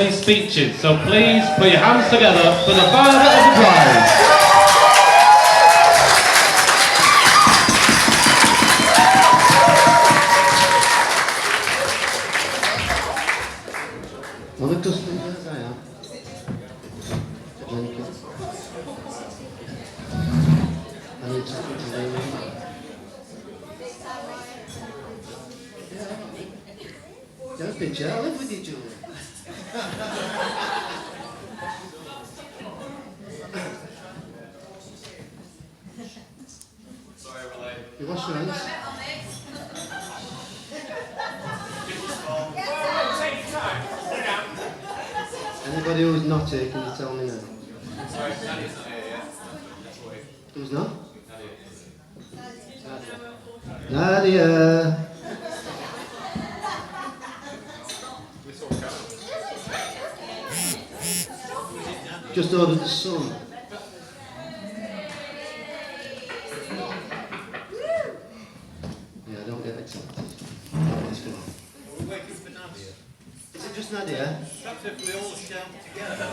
speeches, so please put your hands together for the father of the prize. Well, the customers I am. I need something to lean on. Don't be jealous with you, Julia. Sorry, we're late. You wash your hands. Anybody who's not here, can you tell me now? Sorry, Nadia's not here yet. Let's wait. Who's not? Nadia. Nadia! We saw Carol. Just ordered the sun. Yeah, don't get excited. Let's go. We're waiting for Nadia. Is it just Nadia? Perhaps if we all shout together.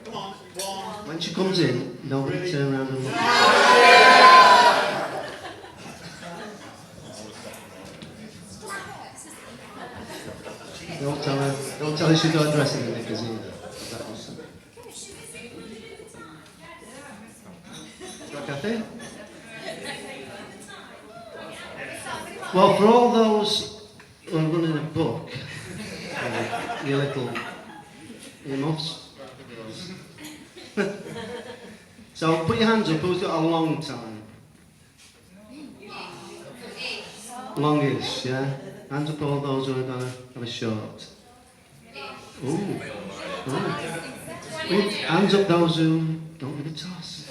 Come on, one. When she comes in, nobody turn around and look. Don't tell her she's got dressing in knickers either. That was Kathy? Well, for all those who are running a book, you little earmuffs. So put your hands up, who's got a long time? Longish, yeah? Hands up all those who are going to have a short. Ooh. Ooh. Hands up those who don't give a toss.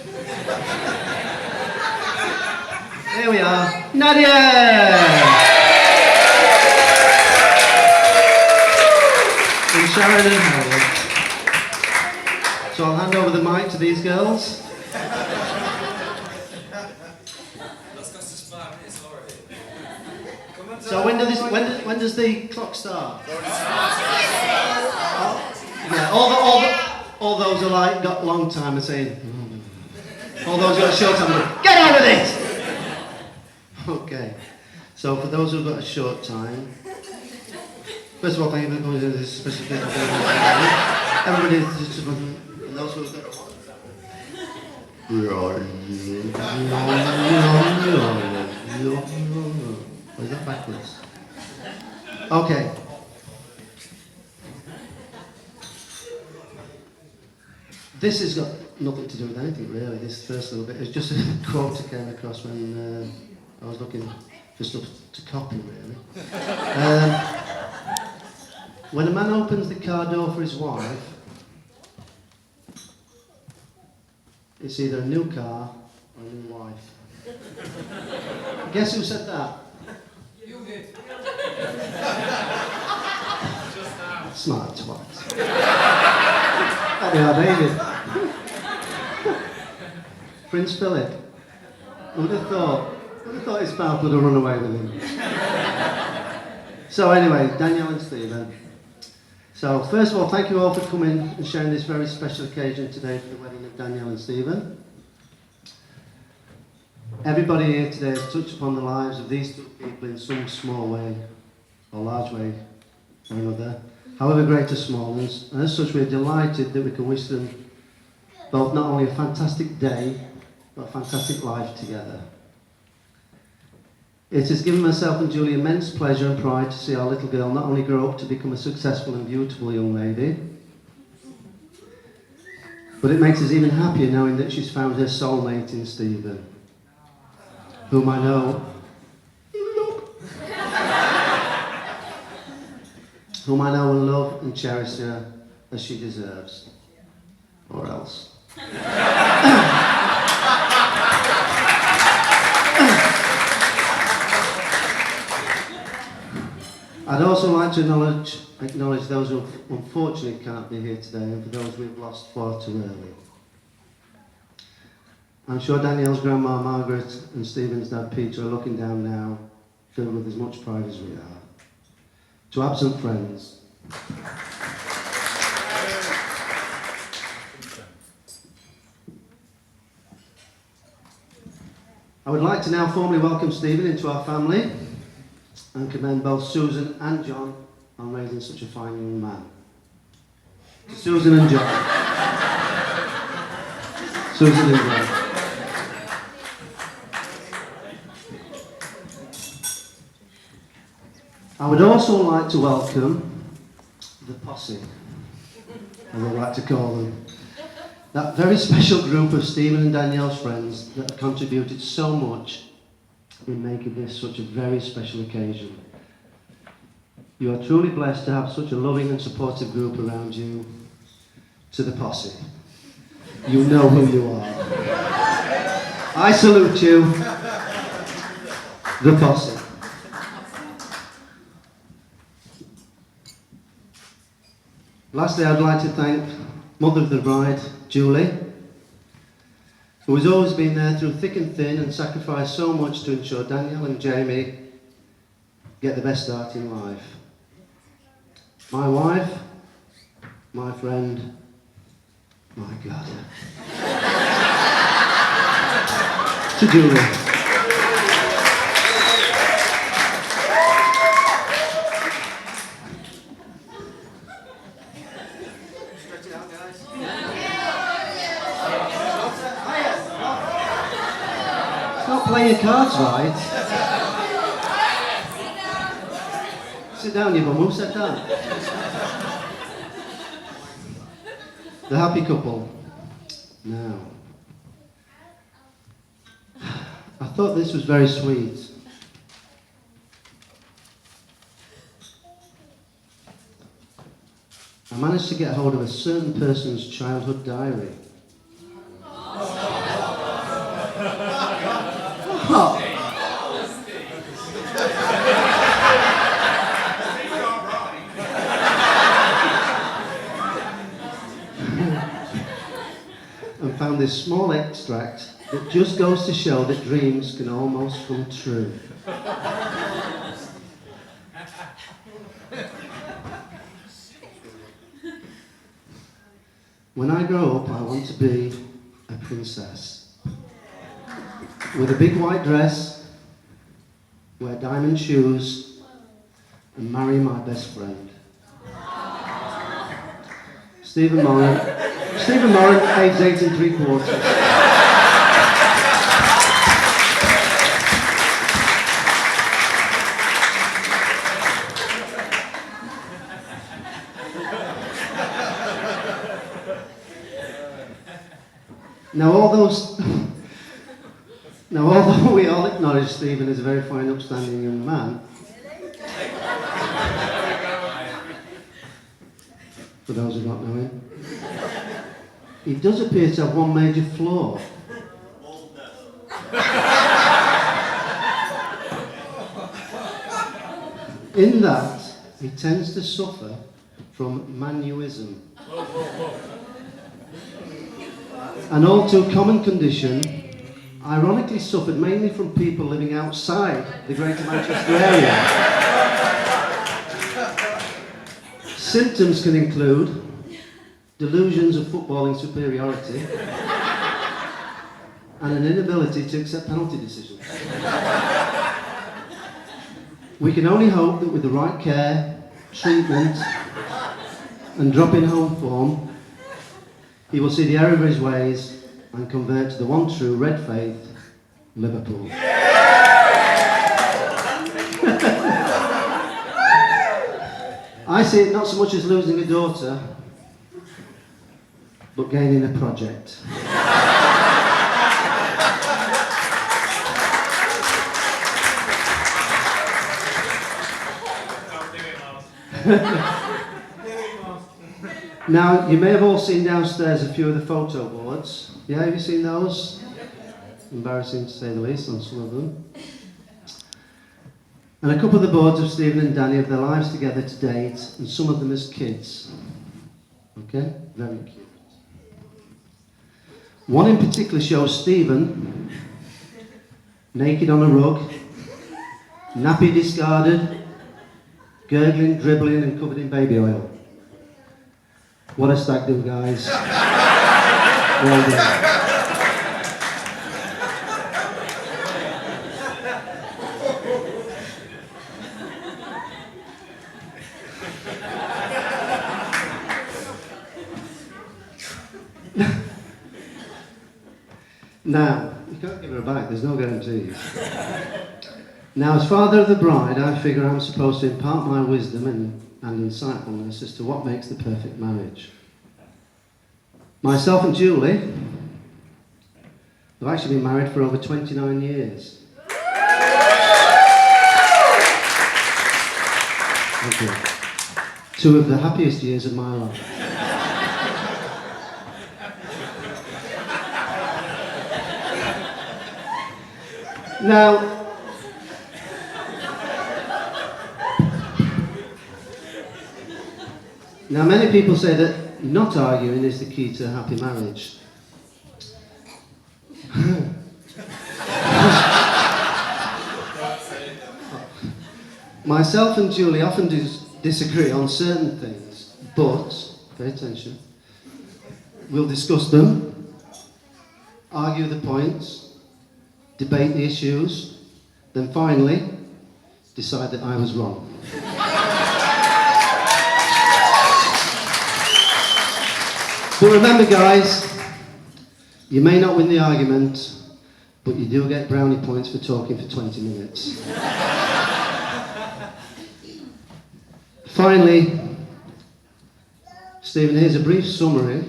Here we are. Nadia! And Sharon and Howard. So I'll hand over the mic to these girls. So when does the clock start? Yeah, all those are like got long time and saying, all those who got short time are going, get out of it! Okay, so for those who've got a short time, first of all, thank you for coming to this special day. Everybody, and those who've got or is that backwards? Okay. This has got nothing to do with anything really, this first little bit. It's just a quote I came across when I was looking for stuff to copy really. When a man opens the car door for his wife, it's either a new car or a new wife. Guess who said that? You did. Smart twat. There you are, David. Prince Philip. Who would have thought his mouth would have run away with him? So anyway, Danielle and Stephen. So first of all, thank you all for coming and sharing this very special occasion today for the wedding of Danielle and Stephen. Everybody here today has touched upon the lives of these two people in some small way, or large way, or another, however great or small, and as such we're delighted that we can wish them both not only a fantastic day, but a fantastic life together. It has given myself and Julie immense pleasure and pride to see our little girl not only grow up to become a successful and beautiful young lady, but it makes us even happier knowing that she's found her soulmate in Stephen, whom I know, will love and cherish her as she deserves, or else. I'd also like to acknowledge those who unfortunately can't be here today, and for those we've lost far too early. I'm sure Danielle's grandma Margaret and Stephen's dad Peter are looking down now, filled with as much pride as we are. To absent friends. I would like to now formally welcome Stephen into our family and commend both Susan and John on raising such a fine young man. Susan and John. Susan and John. I would also like to welcome the posse, as I like to call them. That very special group of Stephen and Danielle's friends that have contributed so much in making this such a very special occasion. You are truly blessed to have such a loving and supportive group around you. To the posse, you know who you are. I salute you, the posse. Lastly, I'd like to thank Mother of the Bride, Julie, who has always been there through thick and thin and sacrificed so much to ensure Daniel and Jamie get the best start in life. My wife, my friend, my God. To Julie. Stretch it out, guys. Stop playing your cards right. Sit down, you bum. Who said that? The happy couple. Now, I thought this was very sweet. I managed to get hold of a certain person's childhood diary. Oh. And found this small extract that just goes to show that dreams can almost come true. When I grow up, I want to be a princess. With a big white dress, wear diamond shoes, and marry my best friend. Stephen Moran. Stephen Moran, age 8 3/4. Now, although we all acknowledge Stephen as a very fine, upstanding young man, for those who don't know him, he does appear to have one major flaw. In that, he tends to suffer from manuism. An all too common condition, ironically suffered mainly from people living outside the Greater Manchester area. Symptoms can include delusions of footballing superiority and an inability to accept penalty decisions. We can only hope that with the right care, treatment and drop-in home form, he will see the error of his ways and convert to the one true red faith, Liverpool. I see it not so much as losing a daughter, but gaining a project. Now, you may have all seen downstairs a few of the photo boards. Yeah, have you seen those? Embarrassing to say the least on some of them. And a couple of the boards of Stephen and Danny of their lives together to date, and some of them as kids. Okay? Very cute. One in particular shows Stephen naked on a rug, nappy discarded, Gurgling, dribbling and covered in baby oil. What a stag do, guys. Well done. Now, you can't give her a bite, there's no guarantees. Now, as father of the bride, I figure I'm supposed to impart my wisdom and insightfulness as to what makes the perfect marriage. Myself and Julie have actually been married for over 29 years. Thank you. 2 of the happiest years of my life. Now, many people say that not arguing is the key to a happy marriage. Myself and Julie often disagree on certain things, but, pay attention, we'll discuss them, argue the points, debate the issues, then finally decide that I was wrong. But remember, guys, you may not win the argument, but you do get brownie points for talking for 20 minutes. Finally, Stephen, here's a brief summary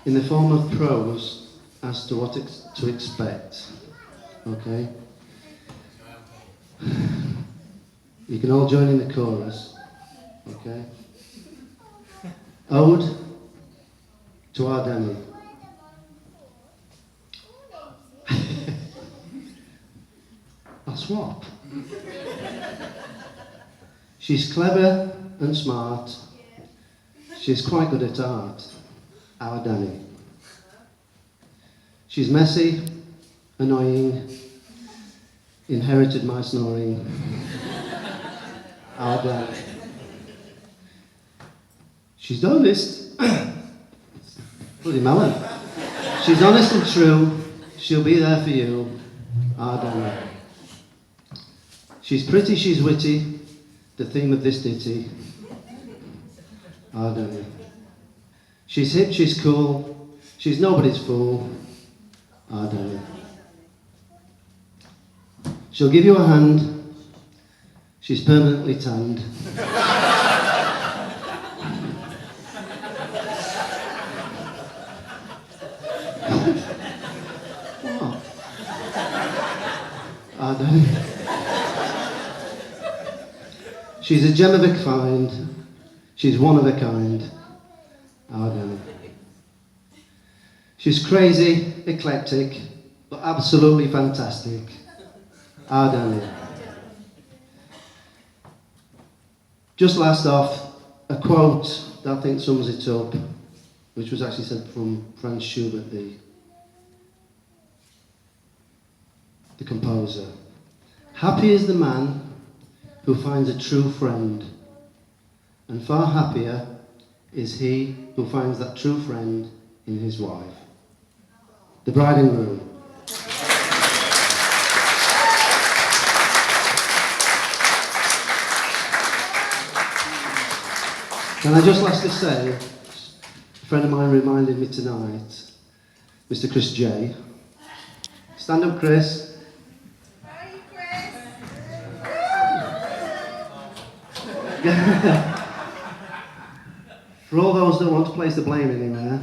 in the form of prose as to what to expect. Okay? You can all join in the chorus. Okay? Ode to our Danny. I'll swap. She's clever and smart. She's quite good at art. Our Danny. She's messy, annoying, inherited my snoring. Our Danny. She's honest. Bloody melon. She's honest and true. She'll be there for you. Our Danny. She's pretty, she's witty. The theme of this ditty. Our Danny. She's hip, she's cool. She's nobody's fool. Our Danny. She'll give you a hand. She's permanently tanned. What? Our Danny. She's a gem of a kind. She's one of a kind. Our Danny. She's crazy, eclectic, but absolutely fantastic. Our Danny. Just last off, a quote that I think sums it up, which was actually sent from Franz Schubert, the composer. Happy is the man who finds a true friend, and far happier is he who finds that true friend in his wife. The bride and groom. And I just last to say, a friend of mine reminded me tonight, Mr. Chris J. Stand up, Chris. For all those that want to place the blame anywhere,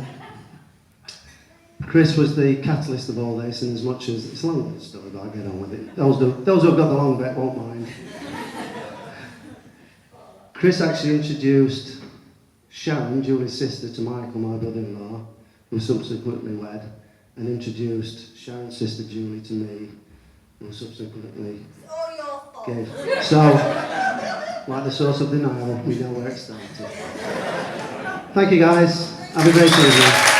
Chris was the catalyst of all this, and as much as it's a long story, but I'll get on with it. Those who've got the long bit won't mind. Chris actually introduced Sharon, Julie's sister, to Michael, my brother-in-law, who subsequently wed, and introduced Sharon's sister Julie to me, who subsequently gave. So, like the source of the Nile, we know where it started. Thank you, guys. Have a great evening.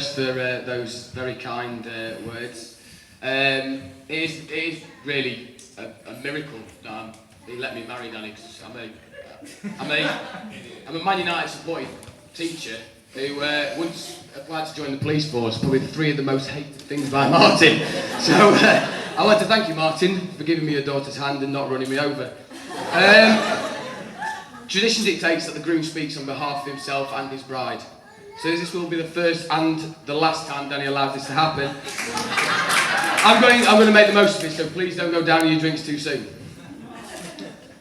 first for those very kind words. It is really a miracle that he let me marry Danny, because I'm a Man United supporting teacher who once applied to join the police force, probably 3 of the most hated things by Martin. So I want to thank you, Martin, for giving me your daughter's hand and not running me over. Tradition dictates that the groom speaks on behalf of himself and his bride. So this will be the first and the last time Danny allows this to happen. I'm going to make the most of it, so please don't go down on your drinks too soon.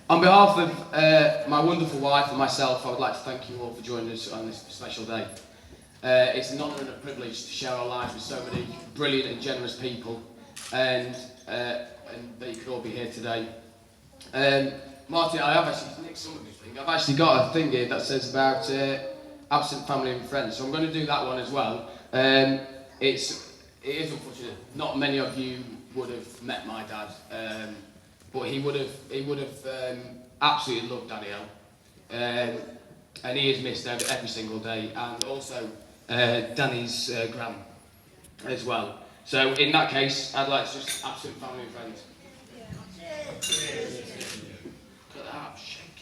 On behalf of my wonderful wife and myself, I would like to thank you all for joining us on this special day. It's an honour and a privilege to share our lives with so many brilliant and generous people, and that you could all be here today. Martin, I have actually nicked some of this thing. I've actually got a thing here that says about absent family and friends, so I'm going to do that one as well. It is unfortunate. Not many of you would have met my dad, but he would have absolutely loved Danielle, and he is missed every single day, and also Danny's gran as well. So in that case, I'd like to just absent family and friends. Look at that, shaking.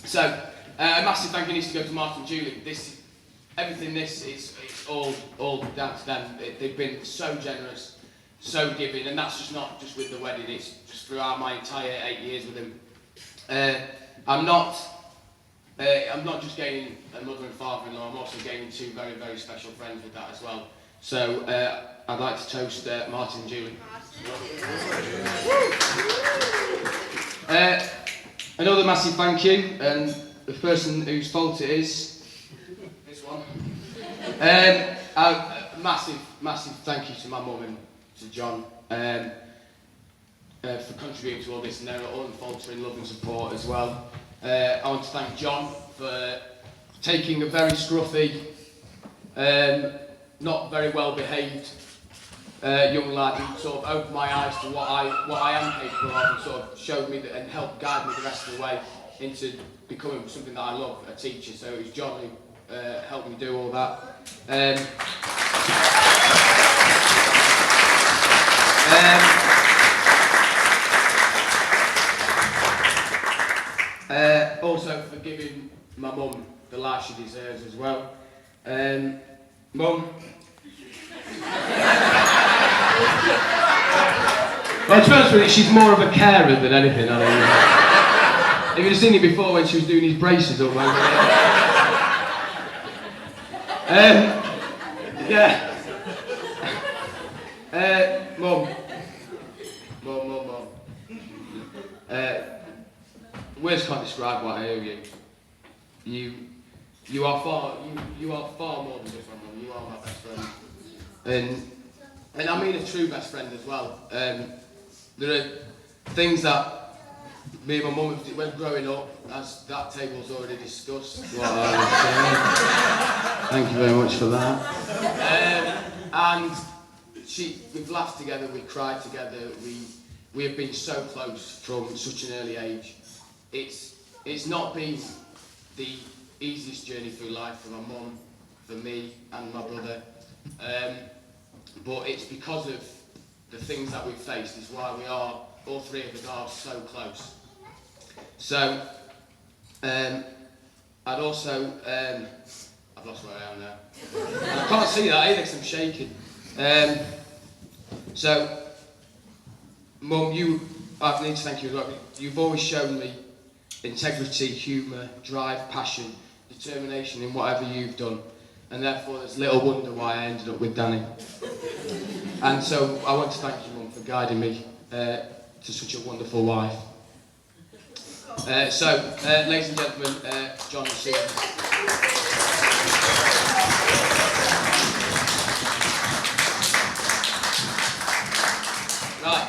So a massive thank you needs to go to Martin and Julie. Everything is all down to them. They've been so generous, so giving, and that's just not just with the wedding. It's just throughout my entire 8 years with him. I'm not just gaining a mother and father-in-law. I'm also gaining 2 very, very special friends with that as well. So I'd like to toast Martin and Julie. Another massive thank you, and the person whose fault it is, this one. Massive thank you to my mum and to John for contributing to all this, and their unfaltering love and support as well. I want to thank John for taking a very scruffy, not very well behaved young lad who sort of opened my eyes to what I am capable of, and sort of showed me that, and helped guide me the rest of the way into becoming something that I love, a teacher. So it was John who helped me do all that. Also for giving my mum the life she deserves as well. Mum. Well, to be honest with you, she's more of a carer than anything. If you'd seen it before when she was doing his braces up, yeah. Mum. Words can't describe what I owe you. You are far more than just my mum. You are my best friend, and I mean a true best friend as well. There are things that me and my mum did when growing up, as that table's already discussed. What I was saying. Thank you very much for that. And we've laughed together, we cried together, we have been so close from such an early age. It's not been the easiest journey through life for my mum, for me and my brother, but it's because of the things that we've faced is why we are, all 3 of us are so close. So I'd also I've lost where I am now. And I can't see that either because I'm shaking. So Mum, I need to thank you as well. You've always shown me integrity, humour, drive, passion, determination in whatever you've done, and therefore there's little wonder why I ended up with Danny. And so I want to thank you, Mum, for guiding me to such a wonderful wife. Ladies and gentlemen, John and Sue. Right.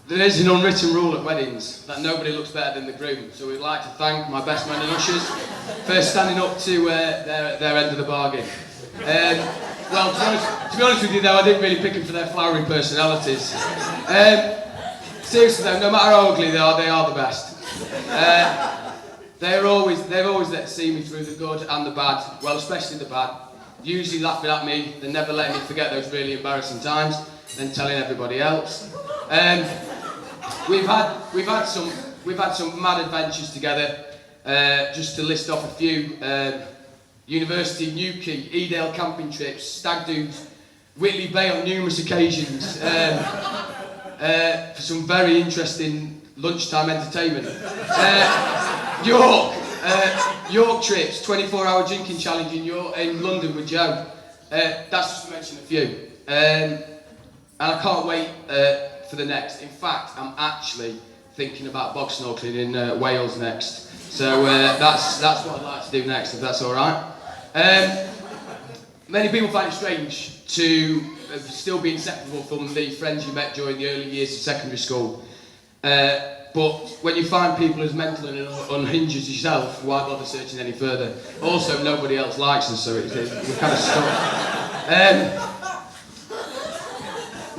There is an unwritten rule at weddings that nobody looks better than the groom, so we'd like to thank my best man and ushers for standing up to their end of the bargain. Well, to be honest with you though, I didn't really pick them for their flowery personalities. Seriously though, no matter how ugly they are the best. they've always let see me through the good and the bad. Well, especially the bad. Usually laughing at me, they never let me forget those really embarrassing times, then telling everybody else. We've had some mad adventures together. Just to list off a few: University, Newquay, Edale camping trips, stag do's, Whitley Bay on numerous occasions, for some very interesting lunchtime entertainment. York trips, 24-hour drinking challenge in London with Joe. That's just to mention a few. And I can't wait for the next. In fact, I'm actually thinking about bog snorkeling in Wales next. So that's what I'd like to do next, if that's all right. Many people find it strange to still be inseparable from the friends you met during the early years of secondary school. But when you find people as mental and unhinged as yourself, why bother searching any further? Also, nobody else likes us, so we're kind of stuck.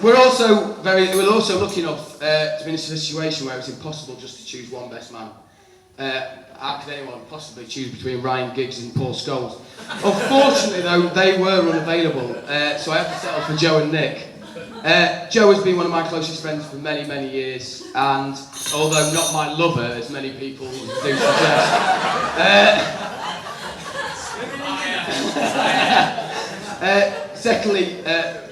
We're also lucky enough to be in a situation where it's impossible just to choose one best man. How could anyone possibly choose between Ryan Giggs and Paul Scholes? Unfortunately, though, they were unavailable, so I have to settle for Joe and Nick. Joe has been one of my closest friends for many, many years, and although not my lover, as many people do suggest, secondly,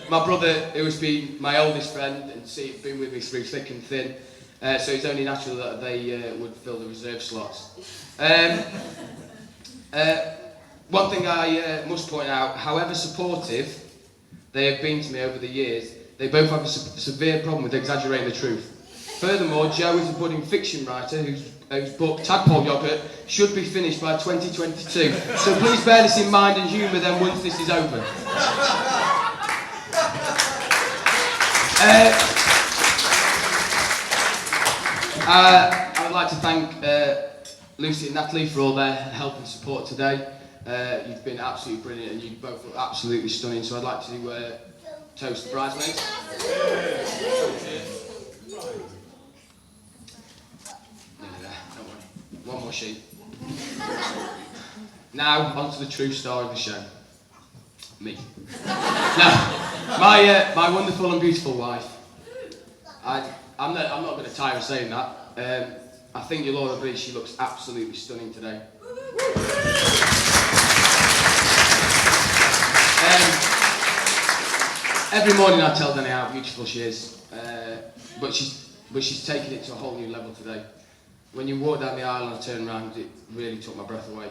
my brother, who has been my oldest friend and been with me through thick and thin, so it's only natural that they would fill the reserve slots. One thing I must point out, however supportive they have been to me over the years, they both have a severe problem with exaggerating the truth. Furthermore, Joe is a budding fiction writer whose book, Tadpole Yogurt, should be finished by 2022. So please bear this in mind and humour them once this is over. I would like to thank Lucy and Natalie for all their help and support today. You've been absolutely brilliant and you both look absolutely stunning, so I'd like to toast the bridesmaids. Don't worry. One more sheet. Now, on to the true star of the show. Me. Now, my wonderful and beautiful wife. I'm not going to tire of saying that. I think you'll all agree she looks absolutely stunning today. Every morning I tell Danny how beautiful she is, but she's taken it to a whole new level today. When you walk down the aisle and I turn around, it really took my breath away.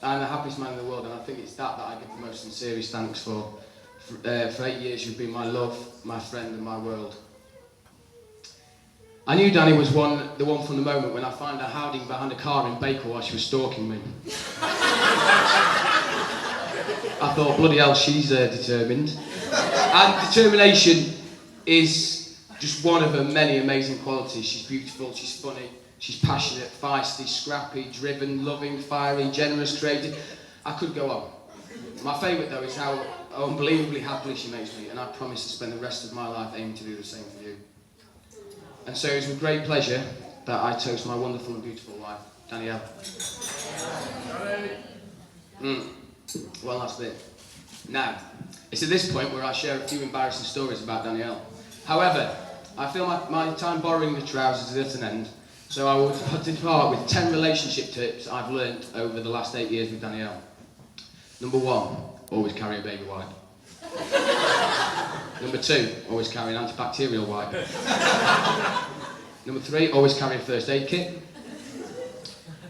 I'm the happiest man in the world, and I think it's that I give the most sincerest thanks for. For 8 years you've been my love, my friend and my world. I knew Danny was the one from the moment when I found her hiding behind a car in Baker while she was stalking me. I thought, bloody hell, she's determined. And determination is just one of her many amazing qualities. She's beautiful, she's funny, she's passionate, feisty, scrappy, driven, loving, fiery, generous, creative. I could go on. My favourite though is how unbelievably happily she makes me, and I promise to spend the rest of my life aiming to do the same for you. And so it's with great pleasure that I toast my wonderful and beautiful wife, Danielle. One last bit. Now, it's at this point where I share a few embarrassing stories about Danielle. However, I feel my time borrowing the trousers is at an end, so I will depart with 10 relationship tips I've learnt over the last 8 years with Danielle. Number 1, always carry a baby wipe. Number 2, always carry an antibacterial wipe. Number 3, always carry a first aid kit.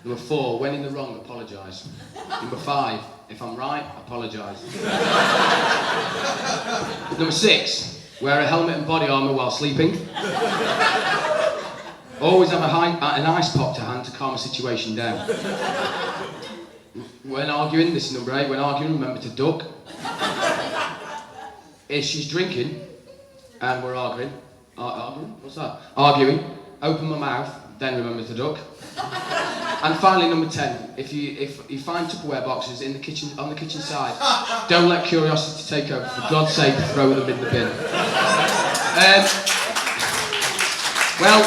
Number 4, when in the wrong, apologise. Number 5, if I'm right, apologise. Number 6, wear a helmet and body armour while sleeping. Always have an ice pop to hand to calm a situation down. When arguing, this is number 8, when arguing, remember to duck. If she's drinking and we're arguing, what's that? Arguing, open my mouth, then remember to duck. And finally, number 10, if you find Tupperware boxes on the kitchen side, don't let curiosity take over. For God's sake, throw them in the bin. Well,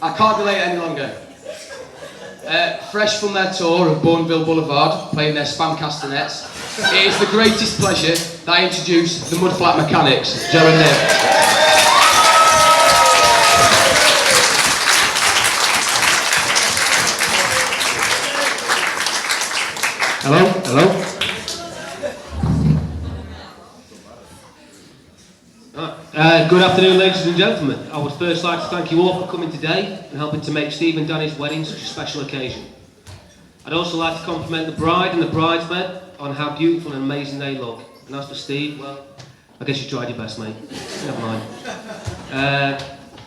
I can't delay it any longer. Fresh from their tour of Bourneville Boulevard, playing their spam castanets, it is the greatest pleasure that I introduce the Mudflat Mechanics, Joe and Nick. Hello, hello. Good afternoon, ladies and gentlemen. I would first like to thank you all for coming today and helping to make Steve and Danny's wedding such a special occasion. I'd also like to compliment the bride and the bridesmaid on how beautiful and amazing they look. And as for Steve, well, I guess you tried your best, mate. Never mind.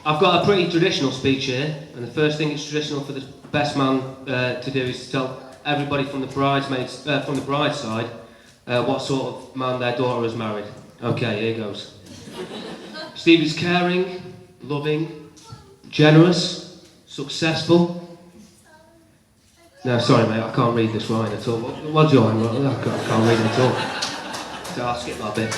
I've got a pretty traditional speech here, and the first thing it's traditional for the best man to do is to tell everybody from the bridesmaids, from the bride's side, what sort of man their daughter has married. Okay, here goes. Steve is caring, loving, generous, successful. No, sorry mate, I can't read this line at all. What's your line? I can't read it at all. So I'll skip that bit.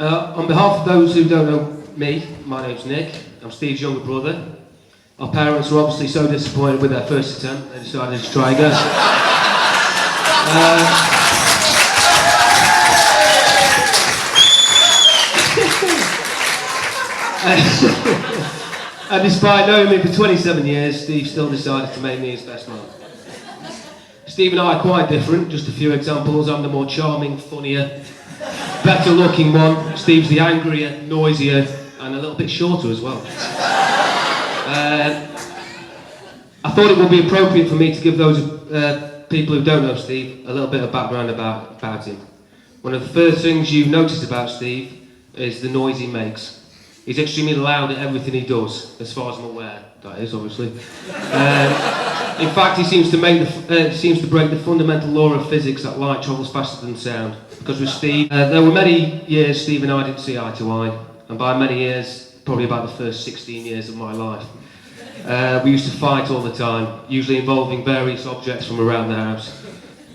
On behalf of those who don't know me, my name's Nick. I'm Steve's younger brother. Our parents were obviously so disappointed with their first attempt, they decided to try again. And despite knowing me for 27 years, Steve still decided to make me his best man. Steve and I are quite different, just a few examples. I'm the more charming, funnier, better looking one. Steve's the angrier, noisier, and a little bit shorter as well. I thought it would be appropriate for me to give those people who don't know Steve a little bit of background about him. One of the first things you've noticed about Steve is the noise he makes. He's extremely loud at everything he does, as far as I'm aware. That is, obviously. In fact, he seems to break the fundamental law of physics that light travels faster than sound. Because with Steve, there were many years Steve and I didn't see eye to eye, and by many years, probably about the first 16 years of my life. We used to fight all the time, usually involving various objects from around the house.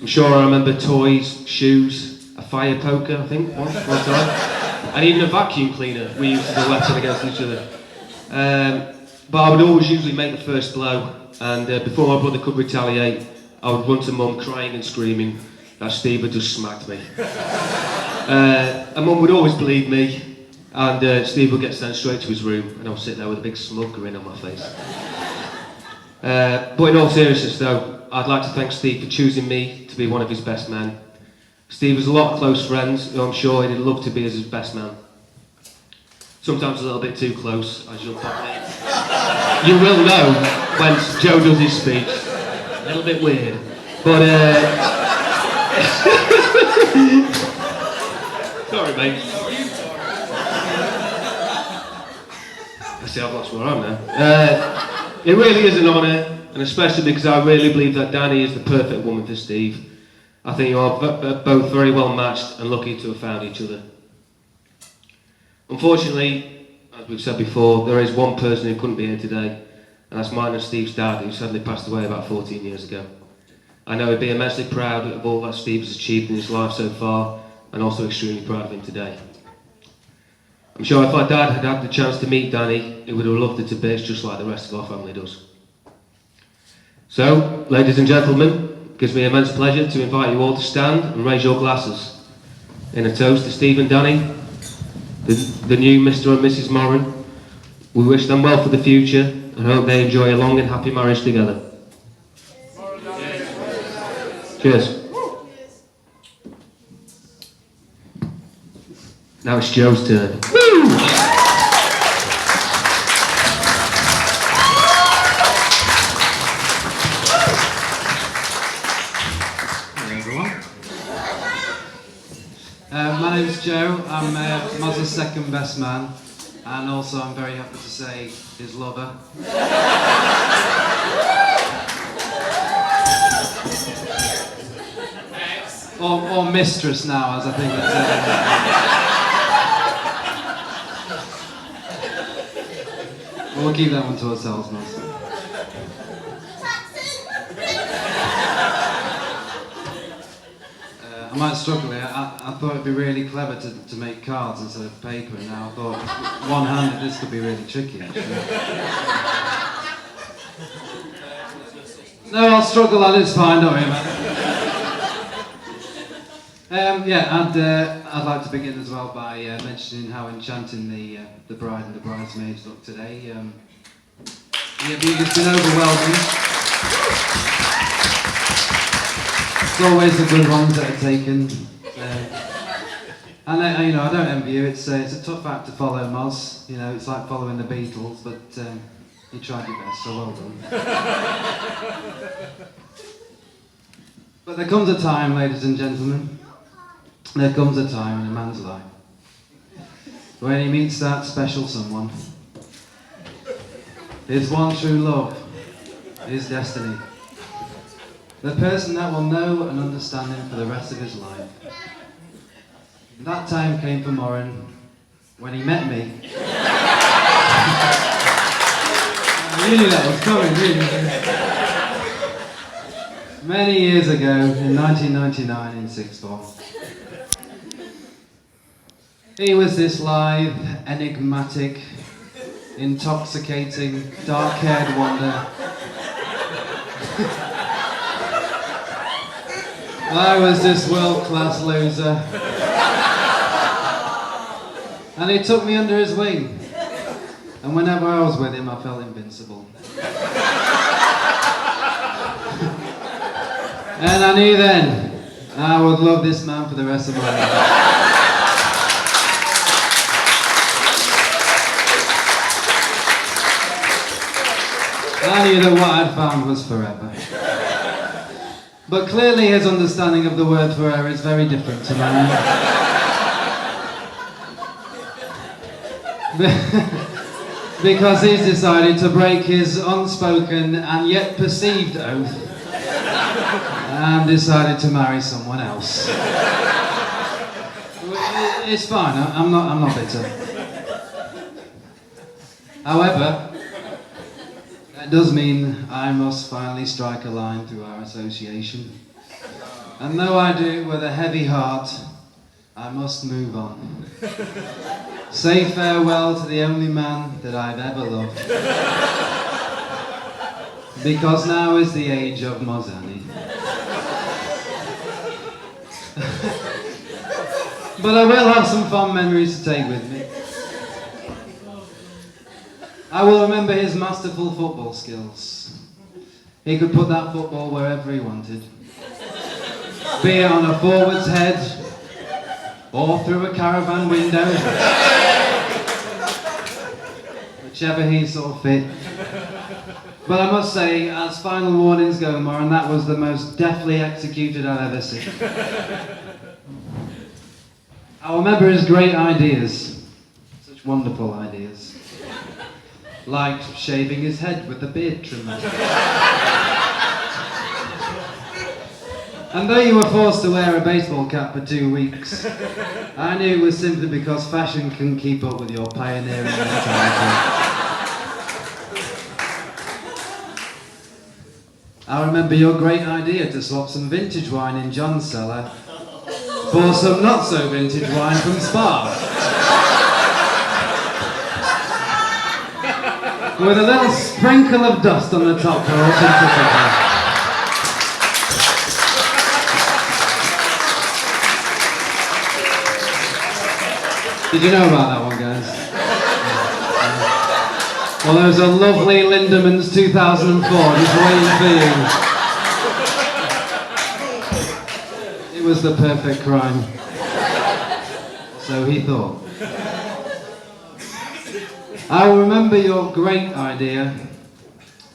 I'm sure I remember toys, shoes, a fire poker, I think, one time. And even a vacuum cleaner we used to do weapon against each other. But I would always usually make the first blow, and before my brother could retaliate, I would run to Mum crying and screaming that Steve had just smacked me. And Mum would always believe me, and Steve would get sent straight to his room, and I would sit there with a big smug grin on my face. But in all seriousness though, I'd like to thank Steve for choosing me to be one of his best men. Steve has a lot of close friends who I'm sure he'd love to be as his best man. Sometimes a little bit too close, as you'll probably... You will know when Joe does his speech. A little bit weird. But, sorry, mate. I see, I've lost where I am now. It really is an honour, and especially because I really believe that Danny is the perfect woman for Steve. I think you are both very well matched and lucky to have found each other. Unfortunately, as we've said before, there is one person who couldn't be here today, and that's mine and Steve's dad, who sadly passed away about 14 years ago. I know he'd be immensely proud of all that Steve has achieved in his life so far, and also extremely proud of him today. I'm sure if our dad had had the chance to meet Danny, he would have loved it to bits just like the rest of our family does. So, ladies and gentlemen, it gives me immense pleasure to invite you all to stand and raise your glasses in a toast to Steve and Danny, the new Mr. and Mrs. Moran. We wish them well for the future and hope they enjoy a long and happy marriage together. Cheers. Now it's Joe's turn. Woo! My name's Joe. I'm Maz's second best man, and also I'm very happy to say his lover. or mistress now, as I think it's. We'll keep that one to ourselves, Maz. I might struggle here. I thought it'd be really clever to make cards instead of paper, and now I thought one-handed this could be really tricky, actually. No, I'll struggle, lad, it's fine, don't worry about it. I'd like to begin as well by mentioning how enchanting the bride and the bridesmaids look today. It's been overwhelming. It's always the good ones that are taken. And I don't envy you. It's a tough act to follow, Moz. You know, it's like following the Beatles, but you tried your best, so well done. But there comes a time, ladies and gentlemen. There comes a time in a man's life when he meets that special someone. His one true love, his destiny. The person that will know and understand him for the rest of his life. That time came for Moran when he met me. You knew that was coming, didn't you? Many years ago, in 1999 in sixth form. He was this lithe, enigmatic, intoxicating, dark-haired wonder. I was this world-class loser. And he took me under his wing. And whenever I was with him, I felt invincible. And I knew then I would love this man for the rest of my life. I knew that what I'd found was forever. But clearly his understanding of the word forever is very different to mine. Because he's decided to break his unspoken and yet perceived oath and decided to marry someone else. It's fine, I'm not bitter. However, that does mean I must finally strike a line through our association. And though I do with a heavy heart, I must move on. Say farewell to the only man that I've ever loved. Because now is the age of Mozani. But I will have some fond memories to take with me. I will remember his masterful football skills. He could put that football wherever he wanted. Be it on a forward's head, or through a caravan window. Whichever he saw fit. But I must say, as final warnings go, Moran, that was the most deftly executed I've ever seen. I remember his great ideas. Such wonderful ideas. Like shaving his head with the beard trimmer. And though you were forced to wear a baseball cap for 2 weeks, I knew it was simply because fashion couldn't keep up with your pioneering mentality. I remember your great idea to swap some vintage wine in John's cellar for some not so vintage wine from Spa. With a little sprinkle of dust on the top for authenticity. Did you know about that one, guys? Well, there's a lovely Lindeman's 2004 just waiting for you. It was the perfect crime. So he thought. I will remember your great idea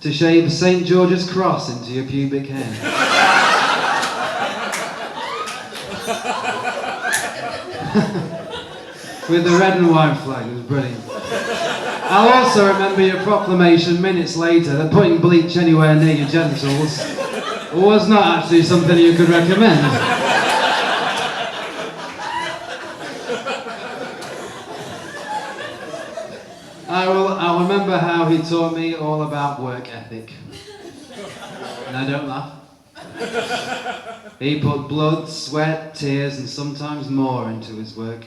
to shave St. George's Cross into your pubic hair. With the red and white flag, it was brilliant. I'll also remember your proclamation minutes later that putting bleach anywhere near your genitals was not actually something you could recommend. I'll remember how he taught me all about work ethic. And I don't laugh. He put blood, sweat, tears, and sometimes more into his work.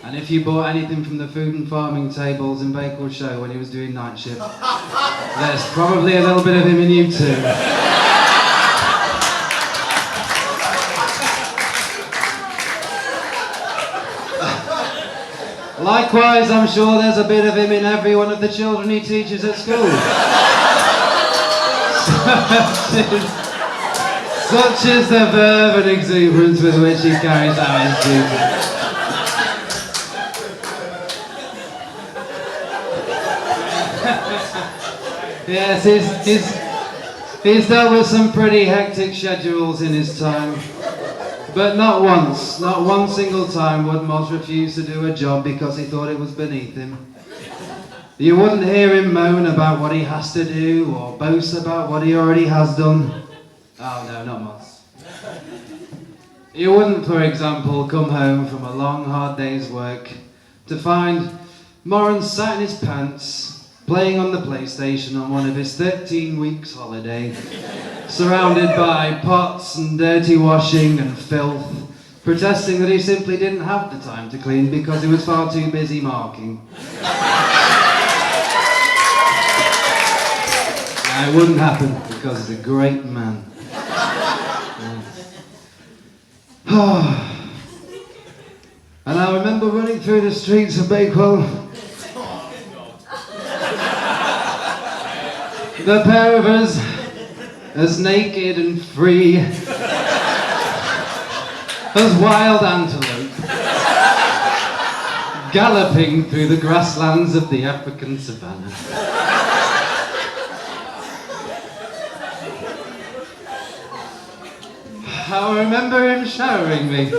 And if you bought anything from the food and farming tables in Bakewell Show when he was doing night shift, there's probably a little bit of him in you too. Likewise, I'm sure there's a bit of him in every one of the children he teaches at school. Such is the verve and exuberance with which he carries out his duty. Yes, he's dealt with some pretty hectic schedules in his time. But not once, not one single time would Moz refuse to do a job because he thought it was beneath him. You wouldn't hear him moan about what he has to do or boast about what he already has done. Oh no, not Moz. You wouldn't, for example, come home from a long, hard day's work to find Moran sat in his pants, playing on the PlayStation on one of his 13 weeks holiday, surrounded by pots and dirty washing and filth, protesting that he simply didn't have the time to clean because he was far too busy marking. It wouldn't happen because he's a great man. And I remember running through the streets of Bakewell, the pair of us, as naked and free as wild antelope, galloping through the grasslands of the African savannah. I remember him showering me,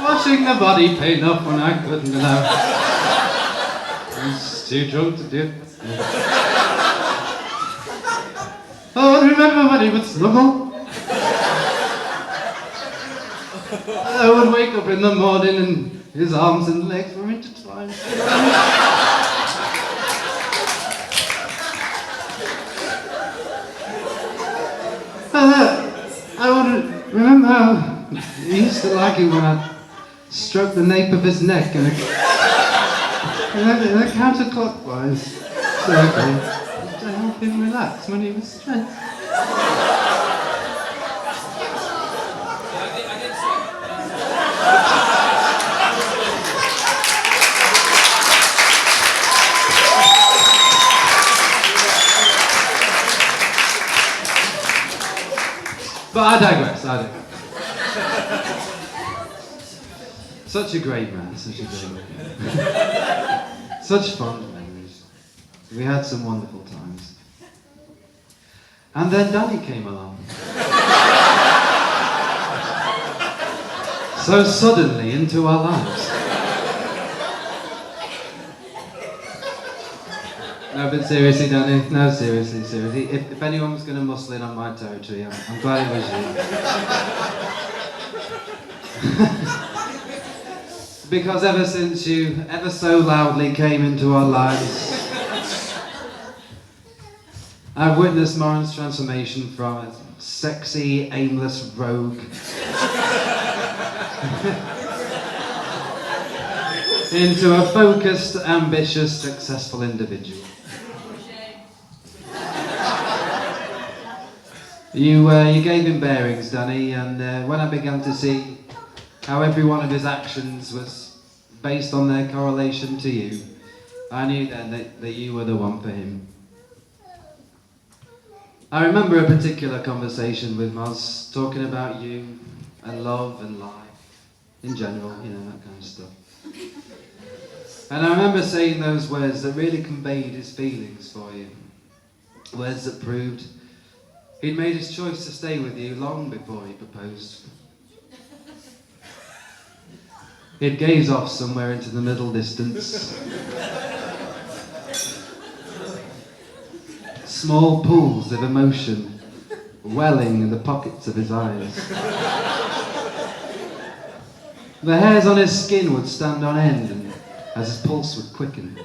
washing the body paint off when I couldn't allow. I was too drunk to do it. Oh, I remember when he would snuggle. I would wake up in the morning and his arms and legs were intertwined. I would remember how he used to like it when I stroked the nape of his neck in a counterclockwise circle to help him relax when he was stressed. But I digress. Such a great man, such a great man. Such fond memories. We had some wonderful times. And then Danny came along. So suddenly into our lives. No, but seriously, Danny. No, seriously. If anyone was going to muscle in on my territory, I'm glad it was you. Because ever since you ever so loudly came into our lives, I've witnessed Moran's transformation from a sexy, aimless rogue into a focused, ambitious, successful individual. You gave him bearings, Danny, and when I began to see how every one of his actions was based on their correlation to you, I knew then that you were the one for him. I remember a particular conversation with Moz talking about you and love and life in general, you know, that kind of stuff. And I remember saying those words that really conveyed his feelings for you. Words that proved he'd made his choice to stay with you long before he proposed. He'd gaze off somewhere into the middle distance. Small pools of emotion welling in the pockets of his eyes. The hairs on his skin would stand on end and as his pulse would quicken.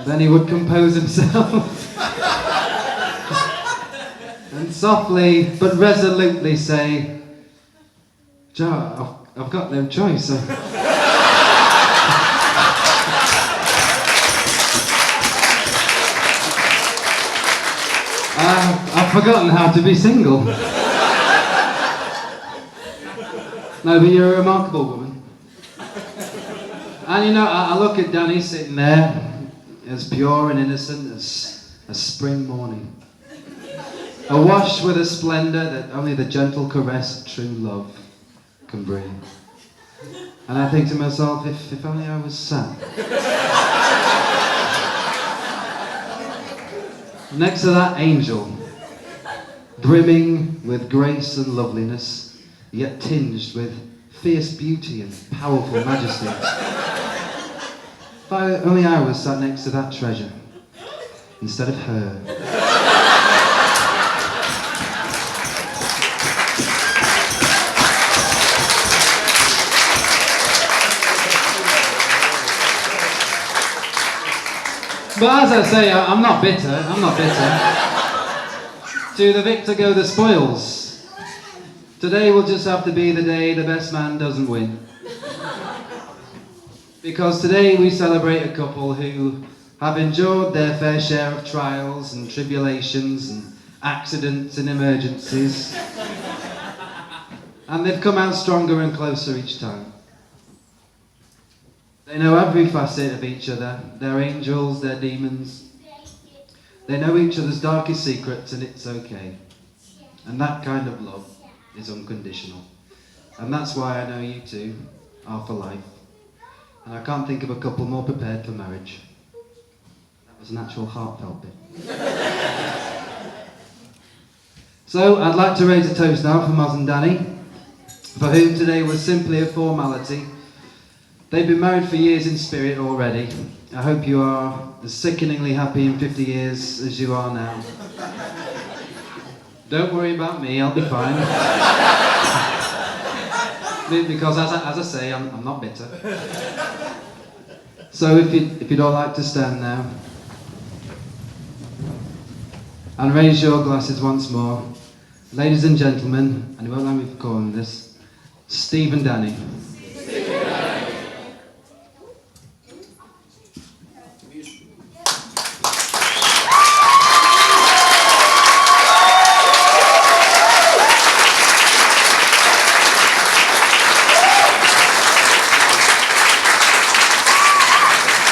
Then he would compose himself softly but resolutely say, Joe, I've got no choice. I've forgotten how to be single. No, but you're a remarkable woman. And you know, I look at Danny sitting there, as pure and innocent as a spring morning, awash with a splendour that only the gentle caress of true love can bring. And I think to myself, if only I was sad. Next to that angel, brimming with grace and loveliness, yet tinged with fierce beauty and powerful majesty. If only I was sat next to that treasure, instead of her. But as I say, I'm not bitter. To the victor go the spoils. Today will just have to be the day the best man doesn't win. Because today we celebrate a couple who have endured their fair share of trials and tribulations and accidents and emergencies. And they've come out stronger and closer each time. They know every facet of each other, their angels, their demons. They know each other's darkest secrets, and it's okay. And that kind of love is unconditional. And that's why I know you two are for life. And I can't think of a couple more prepared for marriage. That was an actual heartfelt bit. So, I'd like to raise a toast now for Moz and Danny, for whom today was simply a formality. They've been married for years in spirit already. I hope you are as sickeningly happy in 50 years as you are now. Don't worry about me, I'll be fine. Because as I say, I'm not bitter. So if you'd all like to stand now and raise your glasses once more. Ladies and gentlemen, and you won't let me for calling this, Steve and Danny.